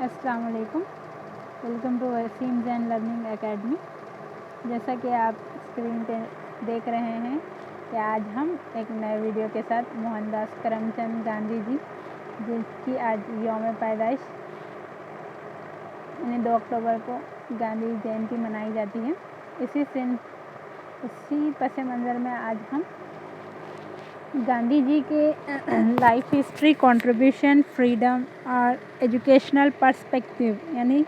السلام علیکم، welcome to Waseem Zain learning academy. جیسا کہ آپ اسکرین پہ دیکھ رہے ہیں کہ آج ہم ایک نئے ویڈیو کے ساتھ موہن داس کرم چند گاندھی جی، جس کی آج یوم پیدائش یعنی 2 اکتوبر کو گاندھی جینتی منائی جاتی ہے، اسی پس منظر میں آج ہم گاندھی جی کے لائف ہسٹری، کنٹریبیوشن، فریڈم اور ایجوکیشنل پرسپیکٹیو یعنی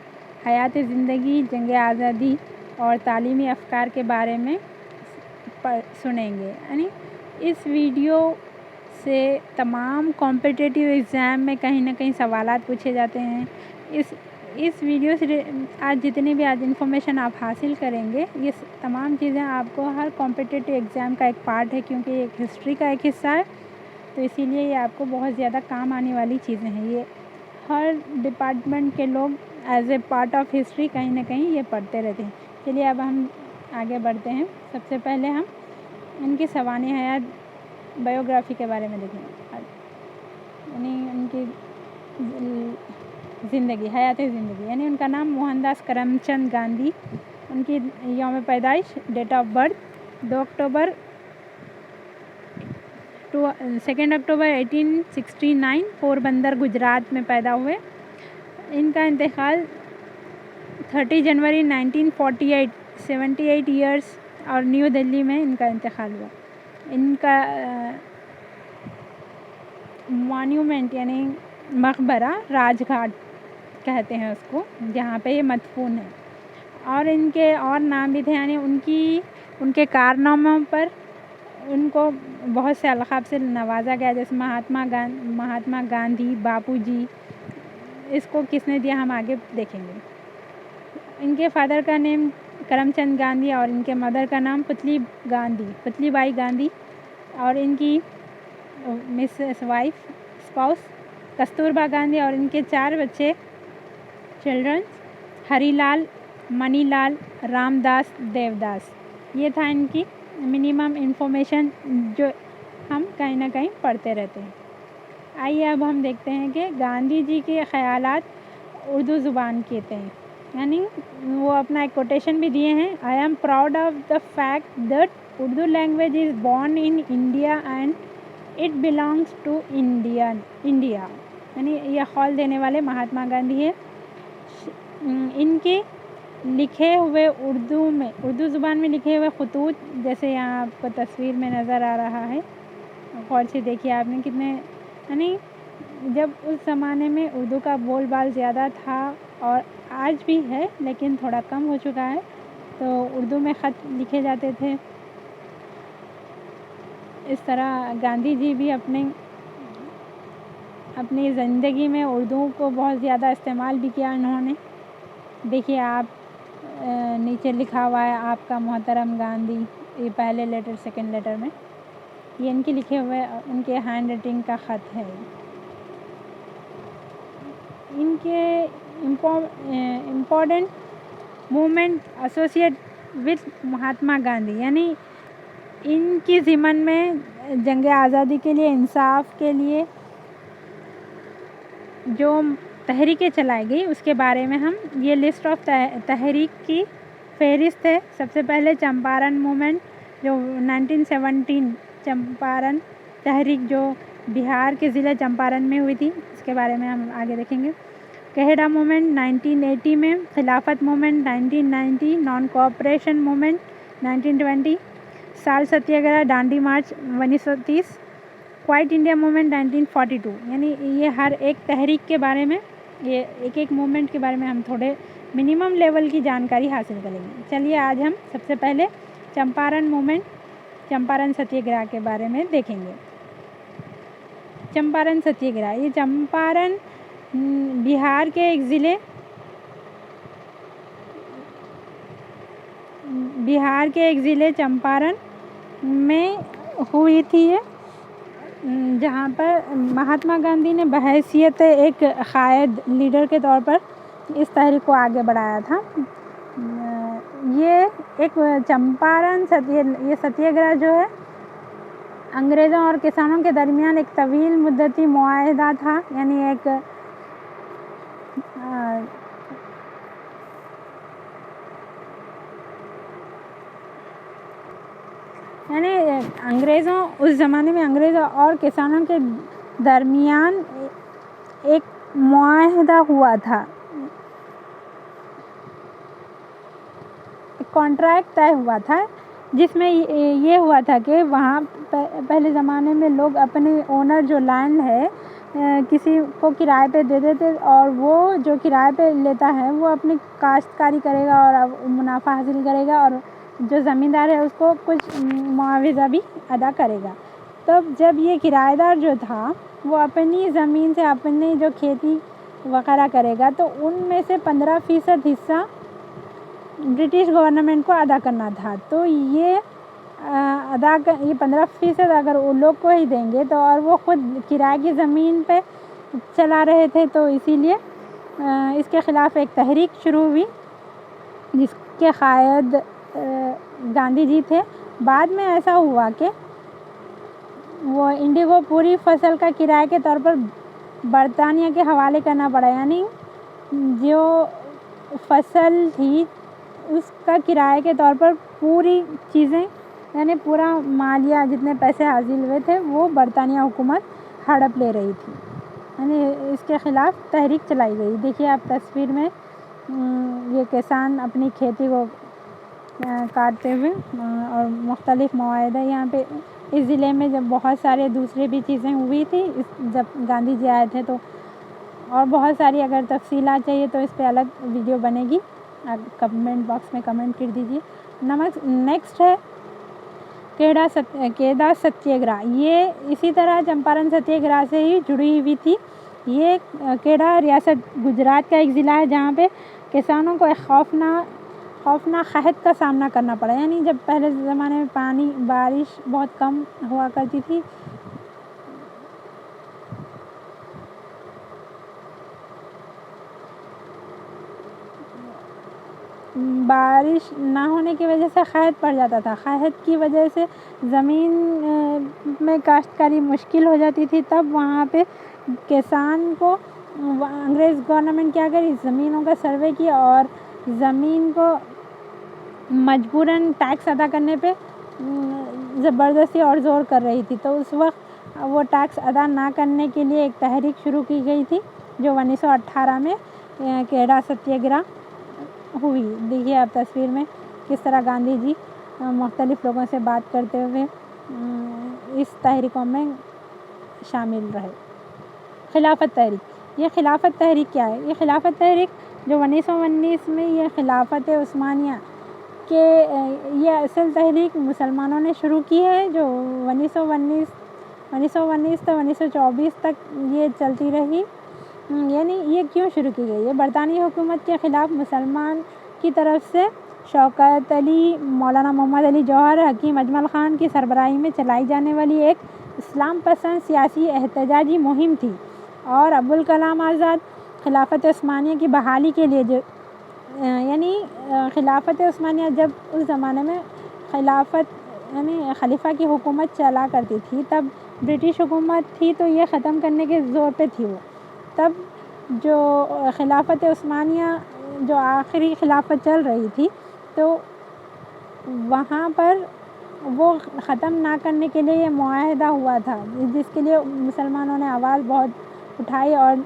حیات زندگی، جنگ آزادی اور تعلیمی افکار کے بارے میں سنیں گے۔ یعنی اس ویڈیو سے تمام کمپٹیٹیو ایگزام میں کہیں نہ کہیں سوالات پوچھے جاتے ہیں۔ اس ویڈیو سے آج جتنی بھی انفارمیشن آپ حاصل کریں گے، یہ تمام چیزیں آپ کو ہر کمپٹیٹیو ایگزام کا ایک پارٹ ہے، کیونکہ یہ ایک ہسٹری کا ایک حصہ ہے، تو اسی لیے یہ آپ کو بہت زیادہ کام آنے والی چیزیں ہیں۔ یہ ہر ڈپارٹمنٹ کے لوگ as a part of history کہیں نہ کہیں یہ پڑھتے رہتے ہیں۔ چلیے اب ہم آگے بڑھتے ہیں۔ سب سے پہلے ہم ان کی سوانح حیات بایوگرافی کے بارے میں دیکھیں گے، یعنی ان کی زندگی، حیات زندگی۔ یعنی ان کا نام موہن داس کرم چند گاندھی، ان کی یوم پیدائش، ڈیٹ آف برتھ 2 اکتوبر 2 اکتوبر 1869 پوربندر گجرات میں پیدا ہوئے۔ ان کا انتقال 30 جنوری 1948 78 ایئرس اور نیو دہلی میں ان کا انتقال ہوا۔ ان کا مانیومنٹ یعنی مقبرہ راج گھاٹ کہتے ہیں اس کو، جہاں پہ یہ مدفون ہے، اور ان کے اور نام بھی تھے، یعنی ان کے کارناموں پر ان کو بہت سے القاب سے نوازا گیا، جیسے مہاتما گاندھی، باپو جی۔ اس کو کس نے دیا ہم آگے دیکھیں گے۔ ان کے فادر کا نیم کرم چند گاندھی اور ان کے مدر کا نام پتلی بائی گاندھی، اور ان کی اسپاؤس کستوربا گاندھی، اور ان کے 4 بچے چلڈرنس ہری لال، منی لال، رام داس، دیو داس۔ یہ تھا ان کی منیمم انفارمیشن جو ہم کہیں نہ کہیں پڑھتے رہتے ہیں۔ آئیے اب ہم دیکھتے ہیں کہ گاندھی جی کے خیالات اردو زبان کے تھے، یعنی وہ اپنا ایک کوٹیشن بھی دیے ہیں: I am proud of the fact that Urdu language is born in India and it belongs to India. یعنی یہ قول دینے والے مہاتما گاندھی ہیں۔ ان کے لکھے ہوئے اردو زبان میں لکھے ہوئے خطوط، جیسے یہاں آپ کو تصویر میں نظر آ رہا ہے، غور سے دیکھیے آپ نے کتنے، یعنی جب اس زمانے میں اردو کا بول بال زیادہ تھا اور آج بھی ہے لیکن تھوڑا کم ہو چکا ہے، تو اردو میں خط لکھے جاتے تھے۔ اس طرح گاندھی جی بھی اپنی زندگی میں اردو کو بہت زیادہ استعمال بھی کیا انہوں نے۔ دیکھیے آپ نیچے لکھا ہوا ہے آپ کا محترم گاندھی، یہ پہلے لیٹر سیکنڈ لیٹر میں، یہ ان کے لکھے ہوئے ان کے ہینڈ رائٹنگ کا خط ہے۔ ان کے important movement associate with Mahatma Gandhi, یعنی ان کی ضمن میں جنگ آزادی کے لیے، انصاف کے لیے جو تحریکیں چلائی گئی اس کے بارے میں ہم یہ لسٹ آف تحریک کی فہرست ہے۔ سب سے پہلے چمپارن موومنٹ جو 1917، چمپارن تحریک جو بہار کے ضلع چمپارن میں ہوئی تھی، اس کے بارے میں ہم آگے دیکھیں گے۔ کہیڑا موومنٹ 1980 میں، خلافت موومنٹ 1990، نان کوآپریشن موومنٹ 1920، سال ستیہ Dandi march 1930، quit India movement 1942۔ یعنی یہ ہر ایک تحریک کے بارے میں، یہ ایک موومنٹ کے بارے میں ہم تھوڑے منیمم لیول کی جانکاری حاصل کریں گے۔ چلیے آج ہم سب سے پہلے چمپارن موومنٹ، چمپارن ستیہ گرہ کے بارے میں دیکھیں گے۔ چمپارن ستیہ گرہ، یہ چمپارن بہار کے ایک ضلع چمپارن میں ہوئی تھی، جہاں پر مہاتما گاندھی نے بحیثیت ایک قائد لیڈر کے طور پر اس تحریک کو آگے بڑھایا تھا۔ یہ ایک چمپارن ستیہ گرہ جو ہے انگریزوں اور کسانوں کے درمیان ایک طویل مدتی معاہدہ تھا، یعنی ایک یعنی انگریزوں اس زمانے میں انگریزوں اور کسانوں کے درمیان ایک معاہدہ ہوا تھا، کانٹریکٹ طے ہوا تھا، جس میں یہ ہوا تھا کہ وہاں پہلے زمانے میں لوگ اپنے اونر جو لینڈ ہے کسی کو کرائے پہ دے دیتے، اور وہ جو کرائے پہ لیتا ہے وہ اپنی کاشتکاری کرے گا اور منافع حاصل کرے گا، اور جو زمیندار ہے اس کو کچھ معاوضہ بھی ادا کرے گا۔ تب جب یہ کرایہ دار جو تھا وہ اپنی زمین سے اپنی جو کھیتی وغیرہ کرے گا تو ان میں سے 15% حصہ برٹش گورنمنٹ کو ادا کرنا تھا، تو یہ 15% اگر ان لوگ کو ہی دیں گے تو، اور وہ خود کرائے کی زمین پہ چلا رہے تھے، تو اسی لیے اس کے خلاف ایک تحریک شروع ہوئی جس کے قائد گاندھی جی تھے۔ بعد میں ایسا ہوا کہ وہ انڈیا کو پوری فصل کا کرائے کے طور پر برطانیہ کے حوالے کرنا پڑا، یعنی جو فصل تھی اس کا کرائے کے طور پر پوری چیزیں، یعنی پورا مالیہ جتنے پیسے حاصل ہوئے تھے وہ برطانیہ حکومت ہڑپ لے رہی تھی، یعنی اس کے خلاف تحریک چلائی گئی۔ دیکھیے آپ تصویر میں یہ کسان اپنی کھیتی کو کاٹتے ہوئے، اور مختلف معاہدہ یہاں پہ اس ضلع میں جب بہت سارے دوسرے بھی چیزیں ہوئی تھی جب گاندھی جی آئے تھے، تو اور بہت ساری اگر تفصیلات چاہیے تو اس پہ الگ ویڈیو بنے گی، آپ کمنٹ باکس میں کمنٹ کر دیجیے۔ نیکسٹ ہے کیڈا ستیہ گرہ، یہ اسی طرح چمپارن ستیہ گرہ سے ہی جڑی ہوئی تھی۔ یہ کیڈا ریاست گجرات کا ایک ضلع ہے جہاں پہ کسانوں کو ایک خوفناک قحط کا سامنا کرنا پڑا، یعنی جب پہلے زمانے میں بارش بہت کم ہوا کرتی تھی، بارش نہ ہونے کی وجہ سے قحط پڑ جاتا تھا، قحط کی وجہ سے زمین میں کاشتکاری مشکل ہو جاتی تھی، تب وہاں پہ کسان کو انگریز گورنمنٹ کیا کری، زمینوں کا سروے کیا اور زمین کو مجبوراً ٹیکس ادا کرنے پہ زبردستی اور زور کر رہی تھی، تو اس وقت وہ ٹیکس ادا نہ کرنے کے لیے ایک تحریک شروع کی گئی تھی جو 1918 میں کیڈا ستیہ گرہ ہوئی۔ دیکھیے آپ تصویر میں کس طرح گاندھی جی مختلف لوگوں سے بات کرتے ہوئے اس تحریکوں میں شامل رہے۔ خلافت تحریک، یہ خلافت تحریک کیا ہے؟ یہ خلافت تحریک جو 1919 میں یہ خلافت عثمانیہ کہ یہ اصل تحریک مسلمانوں نے شروع کی ہے، جو 1919 سے 1924 تک یہ چلتی رہی۔ یعنی یہ کیوں شروع کی گئی؟ یہ برطانوی حکومت کے خلاف مسلمان کی طرف سے شوکت علی، مولانا محمد علی جوہر، حکیم اجمل خان کی سربراہی میں چلائی جانے والی ایک اسلام پسند سیاسی احتجاجی مہم تھی، اور ابوالکلام آزاد خلافت عثمانیہ کی بحالی کے لیے یعنی خلافت عثمانیہ جب اس زمانے میں یعنی خلیفہ کی حکومت چلا کرتی تھی، تب برٹش حکومت تھی تو یہ ختم کرنے کے زور پہ تھی وہ، تب جو خلافت عثمانیہ جو آخری خلافت چل رہی تھی تو وہاں پر وہ ختم نہ کرنے کے لیے یہ معاہدہ ہوا تھا، جس کے لیے مسلمانوں نے آواز بہت اٹھائی اور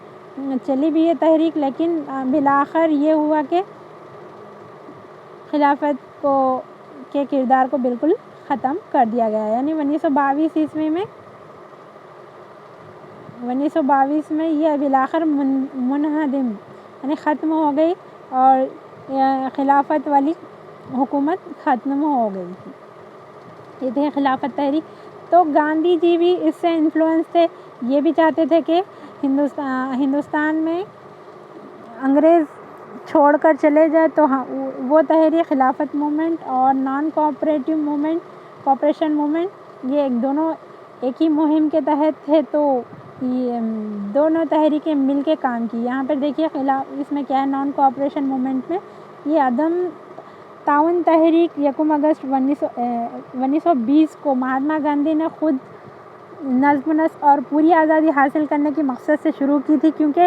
چلی بھی یہ تحریک، لیکن بالآخر یہ ہوا کہ خلافت کے کردار کو بالکل ختم کر دیا گیا، یعنی 1922 عیسوی میں 1922 میں یہ بالآخر منہدم یعنی ختم ہو گئی اور خلافت والی حکومت ختم ہو گئی تھی۔ یہ تھے خلافت تحریک۔ تو گاندھی جی بھی اس سے انفلوئنس تھے، یہ بھی چاہتے تھے کہ ہندوستان میں انگریز چھوڑ کر چلے جائے، تو وہ تحریک خلافت موومنٹ اور نان کوآپریشن موومنٹ یہ دونوں ایک ہی مہم کے تحت تھے، تو یہ دونوں تحریکیں مل کے کام کی۔ یہاں پر دیکھیے اس میں کیا ہے، نان کوآپریشن موومنٹ میں یہ عدم تعاون تحریک 1 اگست 1920 کو مہاتما گاندھی نے خود نظم و نسق اور پوری آزادی حاصل کرنے کے مقصد سے شروع کی تھی، کیونکہ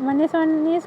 1919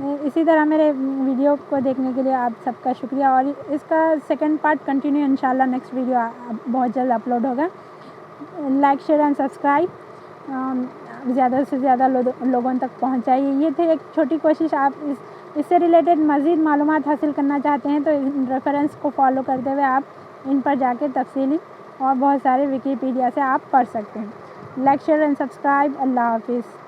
اسی طرح میرے ویڈیو کو دیکھنے کے لیے آپ سب کا شکریہ، اور اس کا سیکنڈ پارٹ کنٹینیو انشاءاللہ نیکسٹ ویڈیو بہت جلد اپلوڈ ہوگا۔ لائک شیئر اینڈ سبسکرائب زیادہ سے زیادہ لوگوں تک پہنچائیے۔ یہ تھی ایک چھوٹی کوشش، آپ اس سے ریلیٹڈ مزید معلومات حاصل کرنا چاہتے ہیں تو ان ریفرنس کو فالو کرتے ہوئے آپ ان پر جا کے تفصیلی اور بہت سارے وکیپیڈیا سے آپ پڑھ سکتے ہیں۔ Like share and subscribe. اللہ حافظ۔